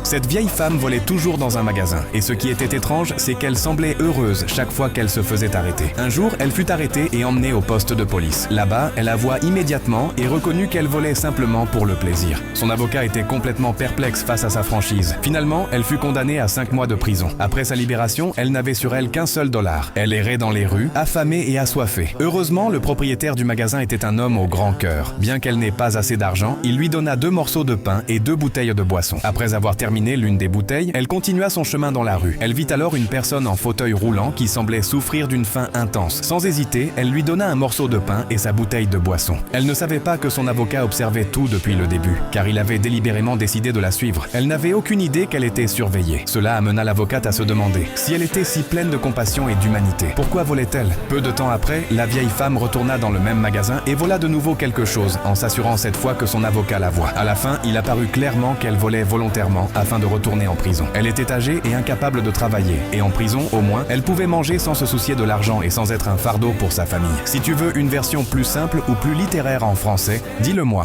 Cette vieille femme volait toujours dans un magasin, et ce qui était étrange, c'est qu'elle semblait heureuse chaque fois qu'elle se faisait arrêter. Un jour, elle fut arrêtée et emmenée au poste de police. Là-bas, elle avoua immédiatement et reconnut qu'elle volait simplement pour le plaisir. Son avocat était complètement perplexe face à sa franchise. Finalement, elle fut condamnée à 5 mois de prison. Après sa libération, elle n'avait sur elle qu'un seul dollar. Elle errait dans les rues, affamée et assoiffée. Heureusement, le propriétaire du magasin était un homme au grand cœur. Bien qu'elle n'ait pas assez d'argent, il lui donna 2 morceaux de pain et 2 bouteilles de boisson. Après avoir terminé l'une des bouteilles, elle continua son chemin dans la rue. Elle vit alors une personne en fauteuil roulant qui semblait souffrir d'une faim intense. Sans hésiter, elle lui donna un morceau de pain et sa bouteille de boisson. Elle ne savait pas que son avocat observait tout depuis le début, car il avait délibérément décidé de la suivre. Elle n'avait aucune idée qu'elle était surveillée. Cela amena l'avocate à se demander si elle était si pleine de compassion et d'humanité. Pourquoi volait-elle? Peu de temps après, la vieille femme retourna dans le même magasin et vola de nouveau quelque chose, en s'assurant cette fois que son avocat la voie. À la fin, il apparut clairement qu'elle volait volontairement afin de retourner en prison. Elle était âgée et incapable de travailler, et en prison, au moins, elle pouvait manger sans se soucier de l'argent et sans être un fardeau pour sa famille. Si tu veux une version plus simple ou plus littéraire en français, dis-le moi.